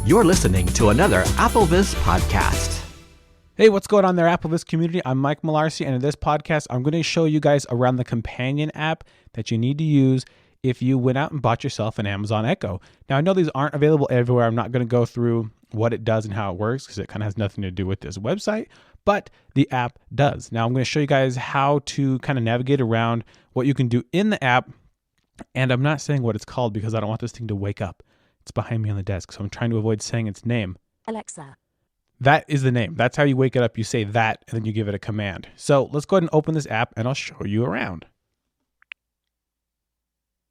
You're listening to another AppleVis podcast. Hey, what's going on there, AppleVis community? I'm Mike Malarsi, and in this podcast, I'm going to show you guys around the companion app that you need to use if you went out and bought yourself an Amazon Echo. Now, I know these aren't available everywhere. I'm not going to go through what it does and how it works because it kind of has nothing to do with this website, but the app does. Now, I'm going to show you guys how to kind of navigate around what you can do in the app, and I'm not saying what it's called because I don't want this thing to wake up. It's behind me on the desk, so I'm trying to avoid saying its name. Alexa. That is the name. That's how you wake it up. You say that, and then you give it a command. So let's go ahead and open this app, and I'll show you around.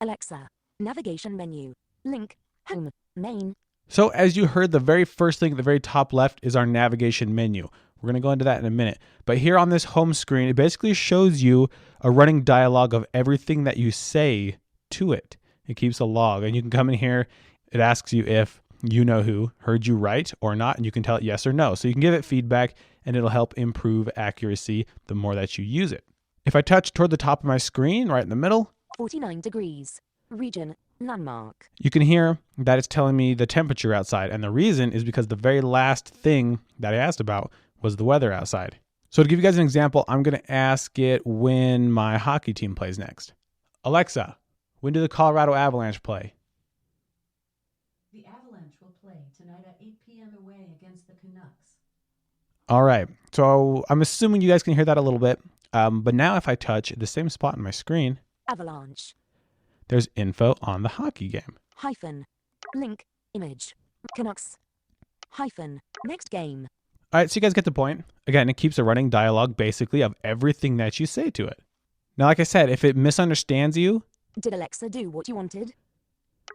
Alexa. Navigation menu. Link. Home. Main. So as you heard, the very first thing at the very top left is our navigation menu. We're going to go into that in a minute. But here on this home screen, it basically shows you a running dialogue of everything that you say to it. It keeps a log, and you can come in here. It asks you if you know who heard you right or not, and you can tell it yes or no. So you can give it feedback, and it'll help improve accuracy the more that you use it. If I touch toward the top of my screen, right in the middle, 49 degrees. Region. Landmark. you can hear that it's telling me the temperature outside. And the reason is because the very last thing that I asked about was the weather outside. So to give you guys an example, I'm going to ask it when my hockey team plays next. Alexa, when do the Colorado Avalanche play? The Avalanche will play tonight at 8 p.m. away against the Canucks. All right. So I'm assuming you guys can hear that a little bit. But now if I touch the same spot on my screen, Avalanche. there's info on the hockey game. Hyphen. Link. Image. Canucks. Hyphen. Next game. All right, so you guys get the point. Again, it keeps a running dialogue basically of everything that you say to it. Now, like I said, if it misunderstands you, Did Alexa do what you wanted?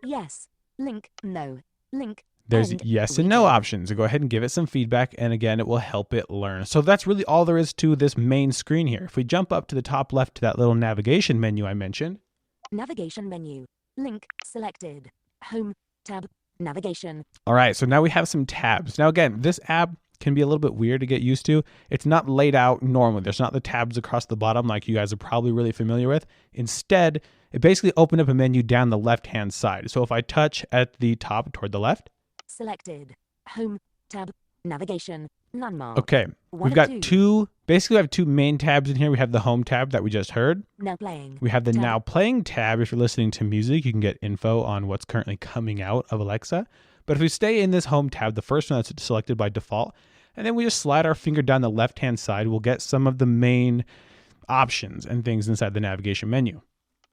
Yes. Link. No. Link. there's End. yes and no Region. options. So go ahead and give it some feedback, and again, it will help it learn. So that's really all there is to this main screen here. If we jump up to the top left to that little navigation menu I mentioned, Navigation menu. Link. Selected. Home. Tab. Navigation. all right, so now we have some tabs. Now, again, this app can be a little bit weird to get used to. It's not laid out normally. There's not the tabs across the bottom like you guys are probably really familiar with. Instead, it basically opened up a menu down the left-hand side. So if I touch at the top toward the left, Selected. Home. Tab. Navigation. Landmark. okay, One we've of got two. basically we have two main tabs in here. We have the home tab that we just heard. Now playing. We have the Tab. now playing tab. If you're listening to music, you can get info on what's currently coming out of Alexa. But if we stay in this home tab, the first one that's selected by default, and then we just slide our finger down the left-hand side, we'll get some of the main options and things inside the navigation menu.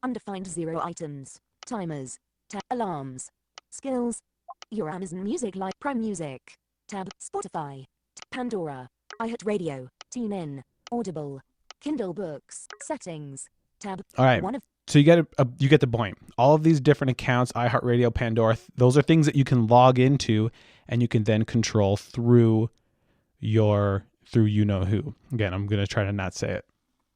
Undefined 0 items. Timers. Tab. Alarms. Skills. Your Amazon Music Live. Prime Music. Tab. Spotify. Pandora. iHeartRadio. TuneIn. Audible. Kindle Books. Settings. Tab. All right. One of So you get the point. All of these different accounts, iHeartRadio, Pandora, those are things that you can log into and you can then control through you know who. Again, I'm going to try to not say it.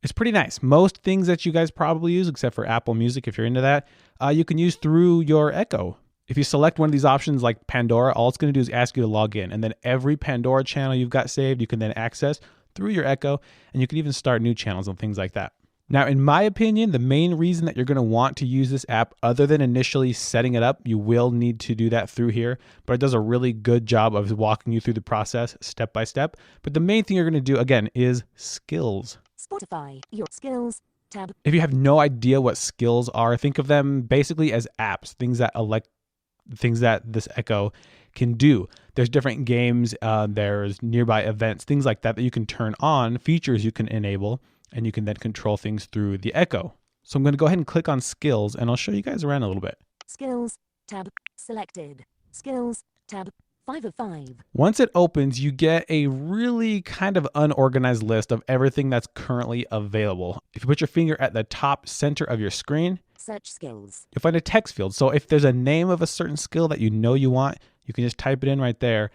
It's pretty nice. Most things that you guys probably use, except for Apple Music, if you're into that, you can use through your Echo. If you select one of these options like Pandora, all it's going to do is ask you to log in. And then every Pandora channel you've got saved, you can then access through your Echo, and you can even start new channels and things like that. Now, in my opinion, the main reason that you're going to want to use this app, other than initially setting it up, you will need to do that through here, but it does a really good job of walking you through the process step by step. But the main thing you're going to do, again, is skills. Spotify. Your skills. Tab. If you have no idea what skills are, think of them basically as apps, things that this Echo can do. There's different games, there's nearby events, things like that you can turn on, features you can enable, and you can then control things through the Echo. So I'm going to go ahead and click on skills, and I'll show you guys around a little bit. Skills. Tab. Selected. Skills. Tab. 5 of 5. Once it opens, you get a really kind of unorganized list of everything that's currently available. If you put your finger at the top center of your screen, Search skills. you'll find a text field. So if there's a name of a certain skill that you want, you can just type it in right there.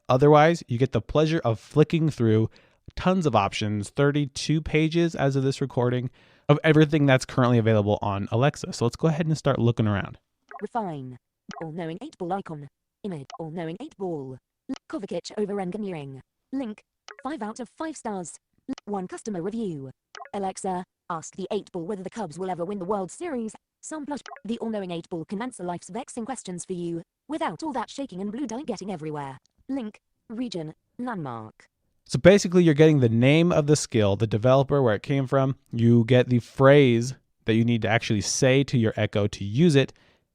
Otherwise, you get the pleasure of flicking through tons of options, 32 pages as of this recording, of everything that's currently available on Alexa. So let's go ahead and start looking around. Refine. All-knowing 8-ball icon. Image. All-knowing 8-ball. Kovacic over engineering. Link. 5 out of 5 stars. 1 customer review. Alexa, ask the 8-ball whether the Cubs will ever win the World Series. Some plush. The all-knowing 8-ball can answer life's vexing questions for you, without all that shaking and blue dye getting everywhere. Link, region, landmark. So basically you're getting the name of the skill, the developer, where it came from. You get the phrase that you need to actually say to your Echo to use it,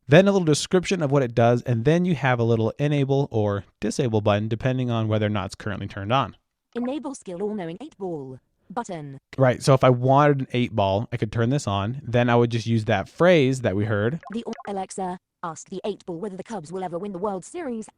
then a little description of what it does, and then you have a little enable or disable button depending on whether or not it's currently turned on. Enable skill all-knowing 8-ball. Button. Right, so if I wanted an 8-ball, I could turn this on. Then I would just use that phrase that we heard. Alexa, ask the 8-ball whether the Cubs will ever win the World Series.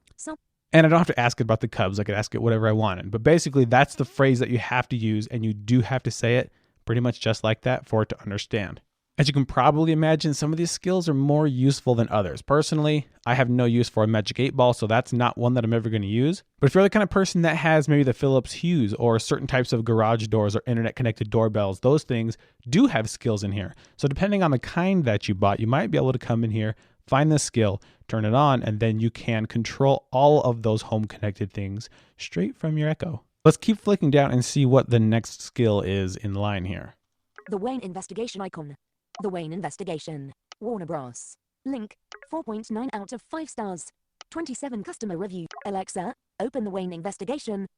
And I don't have to ask it about the Cubs. I could ask it whatever I wanted. But basically, that's the phrase that you have to use, and you do have to say it pretty much just like that for it to understand. As you can probably imagine, some of these skills are more useful than others. Personally, I have no use for a Magic 8-ball, so that's not one that I'm ever going to use. But if you're the kind of person that has maybe the Philips Hues or certain types of garage doors or internet-connected doorbells, those things do have skills in here. So depending on the kind that you bought, you might be able to come in here, find the skill, turn it on, and then you can control all of those home-connected things straight from your Echo. Let's keep flicking down and see what the next skill is in line here. The Wayne investigation icon. The Wayne investigation. Warner Bros. Link, 4.9 out of 5 stars. 27 customer review. Alexa, open the Wayne investigation.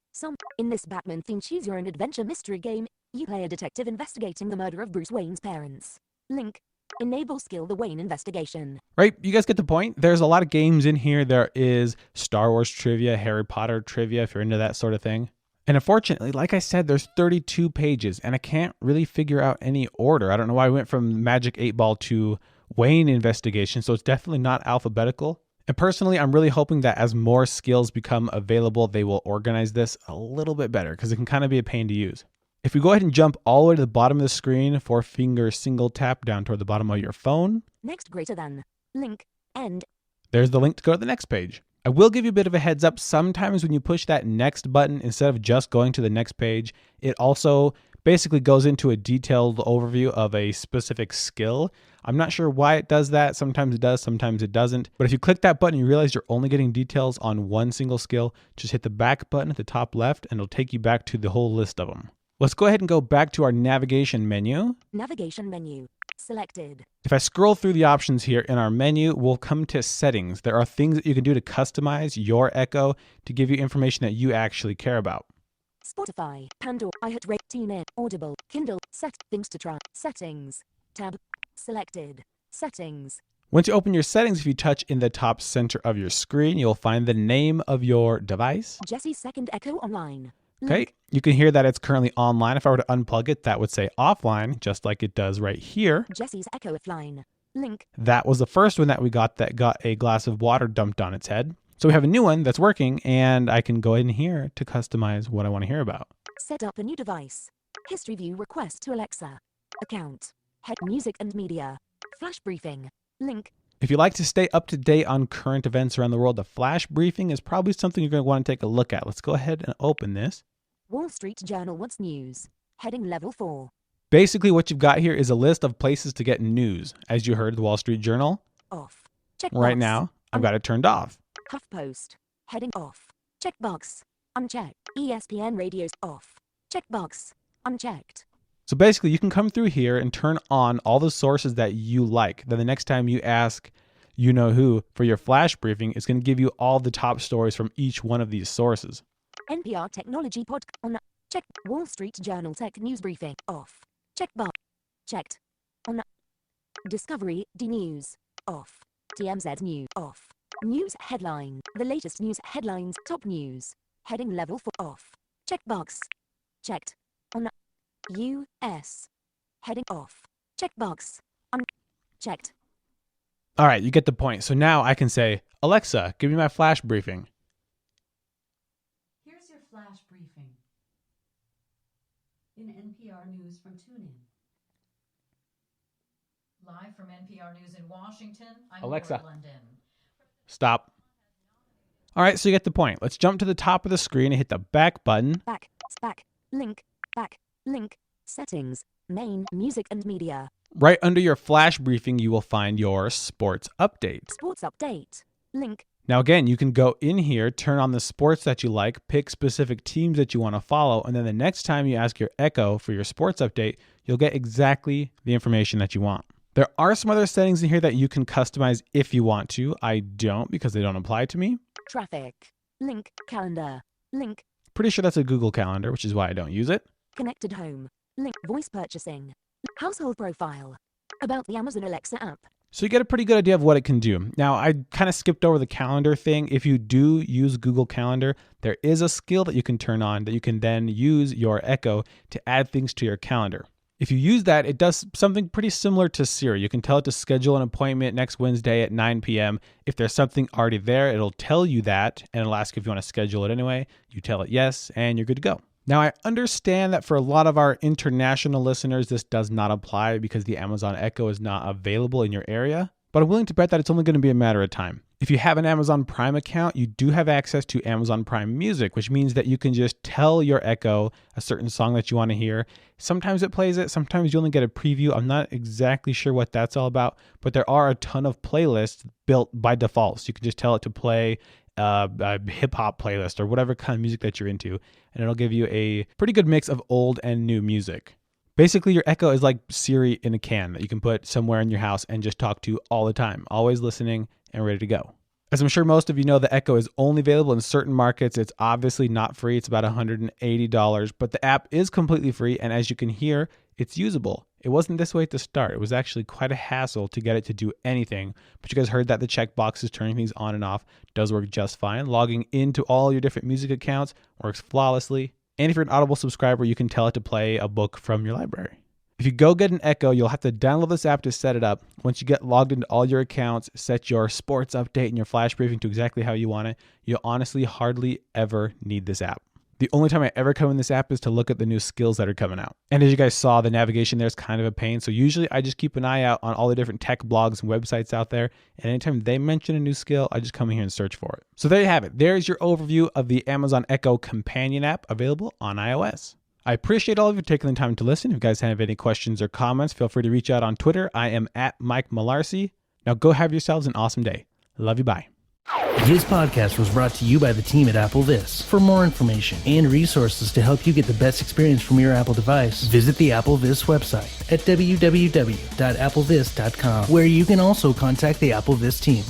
In this Batman-themed choose-your-own adventure mystery game, you play a detective investigating the murder of Bruce Wayne's parents. Link, enable skill the Wayne investigation. Right, you guys get the point. There's a lot of games in here. There is Star Wars trivia, Harry Potter trivia, if you're into that sort of thing. And unfortunately, like I said, there's 32 pages, and I can't really figure out any order. I don't know why I went from Magic 8-Ball to Wayne investigation, so it's definitely not alphabetical. And personally, I'm really hoping that as more skills become available, they will organize this a little bit better, because it can kind of be a pain to use. If we go ahead and jump all the way to the bottom of the screen, 4-finger single tap down toward the bottom of your phone. Next greater than. Link, end. There's the link to go to the next page. I will give you a bit of a heads up. Sometimes when you push that next button, instead of just going to the next page, it also basically goes into a detailed overview of a specific skill. I'm not sure why it does that. Sometimes it does, sometimes it doesn't. But if you click that button, you realize you're only getting details on one single skill. Just hit the back button at the top left, and it'll take you back to the whole list of them. Let's go ahead and go back to our navigation menu. Navigation menu. Selected. If I scroll through the options here in our menu, we'll come to settings. There are things that you can do to customize your Echo to give you information that you actually care about. Spotify, Pandora, iHeartRadio, TuneIn, Audible, Kindle, things to try, settings, tab, selected, settings. Once you open your settings, if you touch in the top center of your screen, you'll find the name of your device. Jesse's second Echo online. Okay, you can hear that it's currently online. If I were to unplug it, that would say offline, just like it does right here. Jesse's Echo offline. Link. That was the first one that we got that got a glass of water dumped on its head. So we have a new one that's working, and I can go in here to customize what I want to hear about. Set up a new device. History view request to Alexa. Account. Head music and media. Flash briefing. Link. If you like to stay up to date on current events around the world, the flash briefing is probably something you're going to want to take a look at. Let's go ahead and open this. Wall Street Journal What's News. Heading level 4. Basically, what you've got here is a list of places to get news. As you heard, the Wall Street Journal. Off. Check Right box. now, I've got it turned off. HuffPost. Heading off. Checkbox. Unchecked. ESPN Radio's off. Checkbox. Unchecked. So basically, you can come through here and turn on all the sources that you like. Then the next time you ask you know who for your flash briefing, it's going to give you all the top stories from each one of these sources. NPR Technology Pod on. Check. Wall Street Journal Tech News Briefing off. Checkbox. Checked. On. Discovery D News off. TMZ News off. News headline. The latest news headlines. Top news. Heading level 4 off. Checkbox. Checked. On. US. Heading off. Checkbox. Unchecked. All right, you get the point. So now I can say, Alexa, give me my flash briefing. Here's your flash briefing. In NPR News from TuneIn. Live from NPR News in Washington, I'm Alexa. Laura London. Stop. All right, so you get the point. Let's jump to the top of the screen and hit the back button. Back. Link. Back. Link. Settings. Main. Music and media. Right under your flash briefing, you will find your sports update. Sports update. Link. Now, again, you can go in here, turn on the sports that you like, pick specific teams that you want to follow, and then the next time you ask your Echo for your sports update, you'll get exactly the information that you want. There are some other settings in here that you can customize if you want to. I don't because they don't apply to me. Traffic. Link. Calendar. Link. Pretty sure that's a Google Calendar, which is why I don't use it. Connected home. Link. Voice purchasing. Household profile. About the Amazon Alexa app. So you get a pretty good idea of what it can do. Now, I kind of skipped over the calendar thing. If you do use Google Calendar, there is a skill that you can turn on that you can then use your Echo to add things to your calendar. If you use that, it does something pretty similar to Siri. You can tell it to schedule an appointment next Wednesday at 9 p.m. If there's something already there, it'll tell you that, and it'll ask if you want to schedule it anyway. You tell it yes, and you're good to go. Now, I understand that for a lot of our international listeners, this does not apply because the Amazon Echo is not available in your area, but I'm willing to bet that it's only going to be a matter of time. If you have an Amazon Prime account, you do have access to Amazon Prime Music, which means that you can just tell your Echo a certain song that you want to hear. Sometimes it plays it, sometimes you only get a preview. I'm not exactly sure what that's all about, but there are a ton of playlists built by default. So you can just tell it to play a hip hop playlist or whatever kind of music that you're into, and it'll give you a pretty good mix of old and new music. Basically, your Echo is like Siri in a can that you can put somewhere in your house and just talk to all the time, always listening and ready to go. As I'm sure most of you know, the Echo is only available in certain markets. It's obviously not free. It's about $180, but the app is completely free, and as you can hear, it's usable. It wasn't this way at the start. It was actually quite a hassle to get it to do anything, but you guys heard that the checkboxes turning things on and off does work just fine. Logging into all your different music accounts works flawlessly, and if you're an Audible subscriber, you can tell it to play a book from your library. If you go get an Echo, you'll have to download this app to set it up. Once you get logged into all your accounts, set your sports update and your flash briefing to exactly how you want it, you'll honestly hardly ever need this app. The only time I ever come in this app is to look at the new skills that are coming out. And as you guys saw, the navigation there is kind of a pain. So usually I just keep an eye out on all the different tech blogs and websites out there. And anytime they mention a new skill, I just come in here and search for it. So there you have it. There's your overview of the Amazon Echo companion app available on iOS. I appreciate all of you taking the time to listen. If you guys have any questions or comments, feel free to reach out on Twitter. I am at Mike Malarcy. Now go have yourselves an awesome day. Love you. Bye. This podcast was brought to you by the team at Apple This. For more information and resources to help you get the best experience from your Apple device, visit the Apple This website at www.applevis.com, where you can also contact the Apple This team.